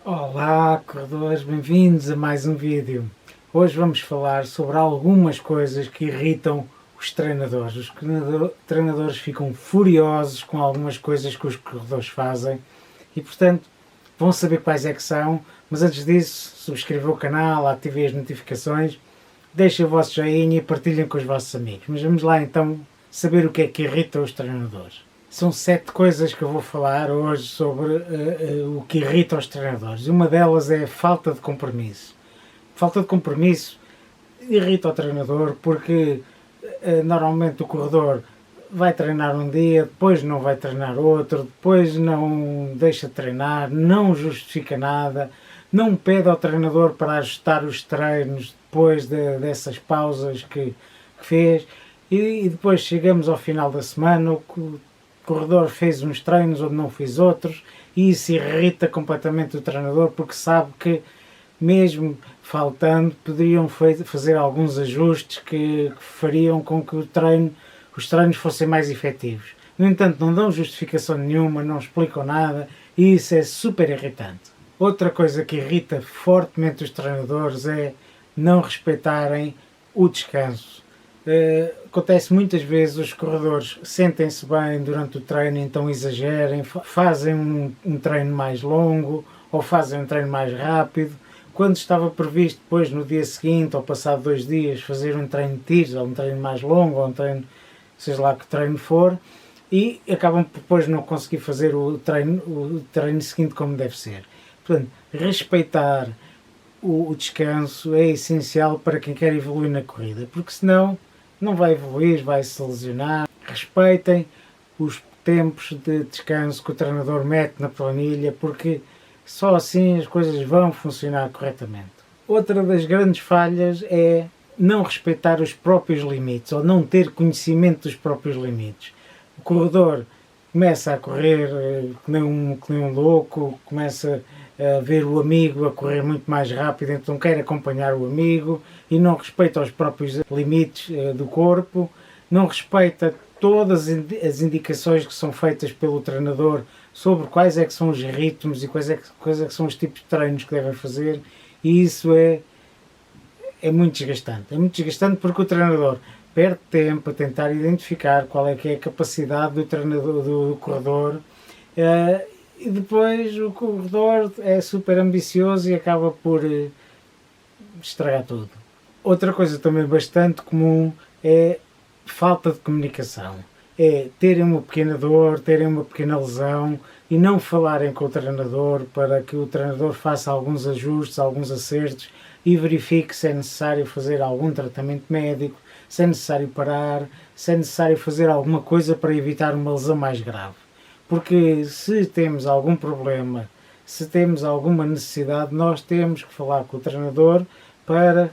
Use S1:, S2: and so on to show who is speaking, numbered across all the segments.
S1: Olá, corredores, bem-vindos a mais um vídeo. Hoje vamos falar sobre algumas coisas que irritam os treinadores. Os treinadores ficam furiosos com algumas coisas que os corredores fazem e, portanto, vão saber quais é que são, mas antes disso, subscrevam o canal, ativem as notificações, deixem o vosso joinha e partilhem com os vossos amigos. Mas vamos lá então saber o que é que irrita os treinadores. São 7 coisas que eu vou falar hoje sobre o que irrita os treinadores. Uma delas é a falta de compromisso. Falta de compromisso irrita o treinador porque normalmente o corredor vai treinar um dia, depois não vai treinar outro, depois não deixa de treinar, não justifica nada, não pede ao treinador para ajustar os treinos depois dessas pausas que fez e depois chegamos ao final da semana, o corredor fez uns treinos onde não fez outros e isso irrita completamente o treinador porque sabe que mesmo faltando poderiam fazer alguns ajustes que fariam com que os treinos fossem mais efetivos. No entanto, não dão justificação nenhuma, não explicam nada e isso é super irritante. Outra coisa que irrita fortemente os treinadores é não respeitarem o descanso. Acontece muitas vezes os corredores sentem-se bem durante o treino, então exagerem, fazem um treino mais longo ou fazem um treino mais rápido, quando estava previsto depois no dia seguinte ou passado 2 dias fazer um treino de tiros ou um treino mais longo ou um treino, seja lá que treino for, e acabam por depois não conseguir fazer o treino seguinte como deve ser. Portanto, respeitar o descanso é essencial para quem quer evoluir na corrida, porque senão não vai evoluir, vai se lesionar. Respeitem os tempos de descanso que o treinador mete na planilha, porque só assim as coisas vão funcionar corretamente. Outra das grandes falhas é não respeitar os próprios limites, ou não ter conhecimento dos próprios limites. O corredor começa a correr que nem um louco, começa a ver o amigo a correr muito mais rápido, então quer acompanhar o amigo e não respeita os próprios limites do corpo, não respeita todas as indicações que são feitas pelo treinador sobre quais é que são os ritmos e quais é que são os tipos de treinos que devem fazer, e isso é muito desgastante. É muito desgastante porque o treinador perde tempo a tentar identificar qual é que é a capacidade do treinador, do corredor, e depois o corredor é super ambicioso e acaba por estragar tudo. Outra coisa também bastante comum é falta de comunicação. É terem uma pequena dor, terem uma pequena lesão e não falarem com o treinador para que o treinador faça alguns ajustes, alguns acertos e verifique se é necessário fazer algum tratamento médico, se é necessário parar, se é necessário fazer alguma coisa para evitar uma lesão mais grave. Porque se temos algum problema, se temos alguma necessidade, nós temos que falar com o treinador para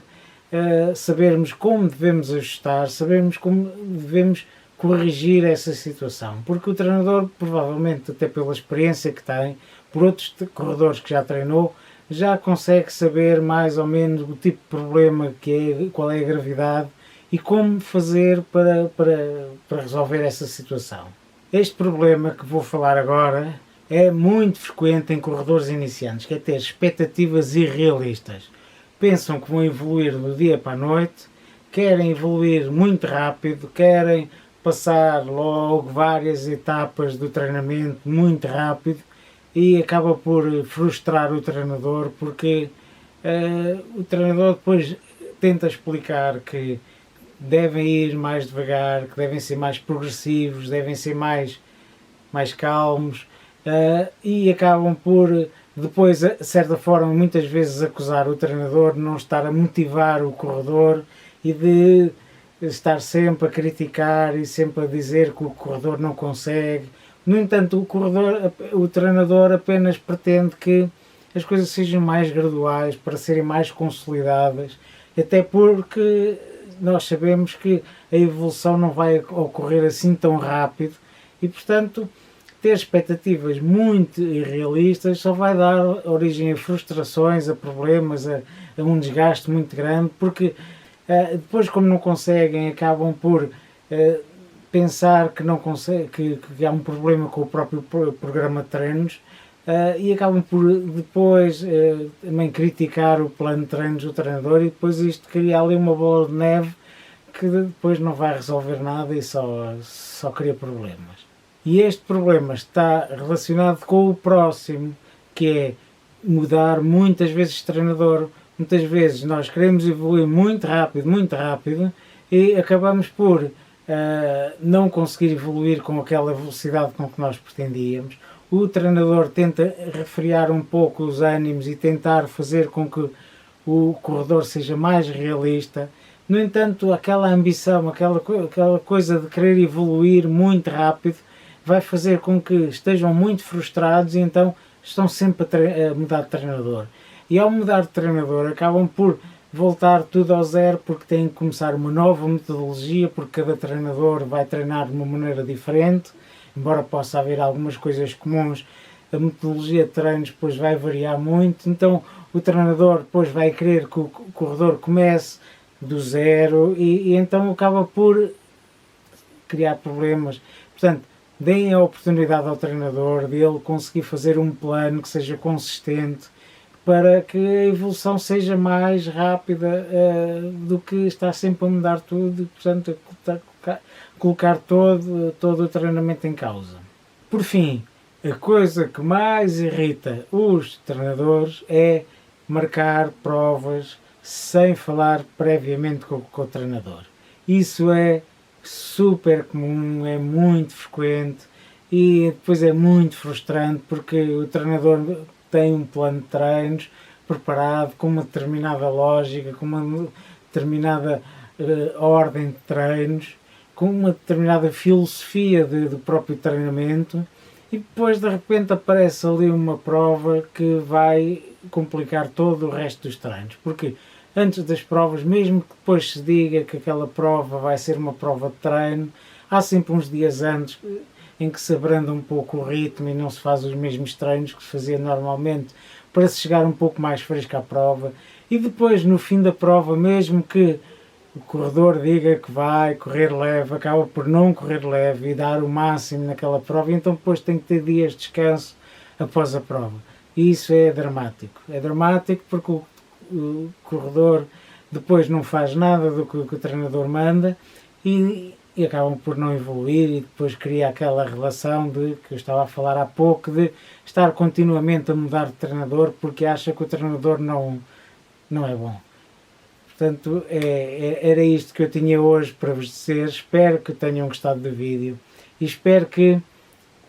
S1: sabermos como devemos ajustar, sabermos como devemos corrigir essa situação. Porque o treinador, provavelmente, até pela experiência que tem, por outros corredores que já treinou, já consegue saber mais ou menos o tipo de problema que é, qual é a gravidade e como fazer para resolver essa situação. Este problema que vou falar agora é muito frequente em corredores iniciantes, que é ter expectativas irrealistas. Pensam que vão evoluir do dia para a noite, querem evoluir muito rápido, querem passar logo várias etapas do treinamento muito rápido e acaba por frustrar o treinador porque o treinador depois tenta explicar que devem ir mais devagar, que devem ser mais progressivos, devem ser mais calmos e acabam por depois, de certa forma, muitas vezes acusar o treinador de não estar a motivar o corredor e de estar sempre a criticar e sempre a dizer que o corredor não consegue. No entanto, o treinador apenas pretende que as coisas sejam mais graduais, para serem mais consolidadas, até porque nós sabemos que a evolução não vai ocorrer assim tão rápido e, portanto, ter expectativas muito irrealistas só vai dar origem a frustrações, a problemas, a um desgaste muito grande, porque depois, como não conseguem, acabam por pensar que não consegue, que há um problema com o próprio programa de treinos, e acabam por depois também criticar o plano de treinos do treinador, e depois isto cria ali uma bola de neve que depois não vai resolver nada e só cria problemas. E este problema está relacionado com o próximo, que é mudar muitas vezes de treinador. Muitas vezes nós queremos evoluir muito rápido, e acabamos por não conseguir evoluir com aquela velocidade com que nós pretendíamos. O treinador tenta refriar um pouco os ânimos e tentar fazer com que o corredor seja mais realista. No entanto, aquela ambição, aquela coisa de querer evoluir muito rápido, vai fazer com que estejam muito frustrados e então estão sempre a mudar de treinador. E ao mudar de treinador acabam por voltar tudo ao zero, porque têm que começar uma nova metodologia, porque cada treinador vai treinar de uma maneira diferente, embora possa haver algumas coisas comuns, a metodologia de treinos depois vai variar muito, então o treinador depois vai querer que o corredor comece do zero e então acaba por criar problemas. Portanto, deem a oportunidade ao treinador de ele conseguir fazer um plano que seja consistente para que a evolução seja mais rápida do que estar sempre a mudar tudo e, portanto, colocar todo o treinamento em causa. Por fim, a coisa que mais irrita os treinadores é marcar provas sem falar previamente com o treinador. Isso é super comum, é muito frequente e depois é muito frustrante porque o treinador tem um plano de treinos preparado com uma determinada lógica, com uma determinada ordem de treinos, com uma determinada filosofia do próprio treinamento, e depois de repente aparece ali uma prova que vai complicar todo o resto dos treinos, porque antes das provas, mesmo que depois se diga que aquela prova vai ser uma prova de treino, há sempre uns dias antes em que se abranda um pouco o ritmo e não se faz os mesmos treinos que se fazia normalmente, para se chegar um pouco mais fresco à prova. E depois, no fim da prova, mesmo que o corredor diga que vai correr leve, acaba por não correr leve e dar o máximo naquela prova, e então depois tem que ter dias de descanso após a prova. E isso é dramático. É dramático porque o corredor depois não faz nada do que o treinador manda e acabam por não evoluir, e depois cria aquela relação de que eu estava a falar há pouco, de estar continuamente a mudar de treinador porque acha que o treinador não é bom. Portanto, era isto que eu tinha hoje para vos dizer. Espero que tenham gostado do vídeo e espero que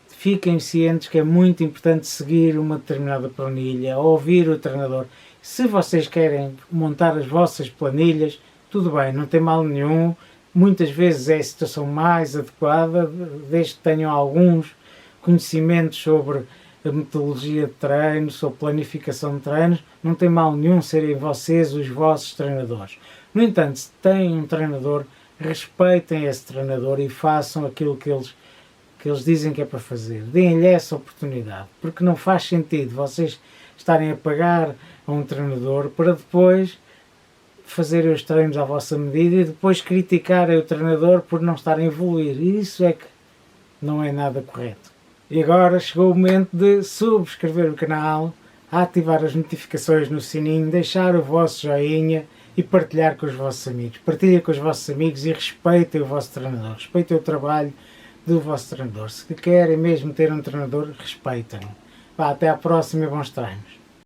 S1: fiquem cientes que é muito importante seguir uma determinada planilha, ouvir o treinador. Se vocês querem montar as vossas planilhas, tudo bem, não tem mal nenhum. Muitas vezes é a situação mais adequada, desde que tenham alguns conhecimentos sobre a metodologia de treino, sobre planificação de treinos, não tem mal nenhum serem vocês os vossos treinadores. No entanto, se têm um treinador, respeitem esse treinador e façam aquilo que eles dizem que é para fazer. Deem-lhe essa oportunidade, porque não faz sentido vocês estarem a pagar a um treinador para depois fazerem os treinos à vossa medida e depois criticarem o treinador por não estar a evoluir. Isso é que não é nada correto. E agora chegou o momento de subscrever o canal, ativar as notificações no sininho, deixar o vosso joinha e partilhar com os vossos amigos. Partilhem com os vossos amigos e respeitem o vosso treinador. Respeitem o trabalho do vosso treinador. Se querem mesmo ter um treinador, respeitem. Vá, até à próxima e bons treinos.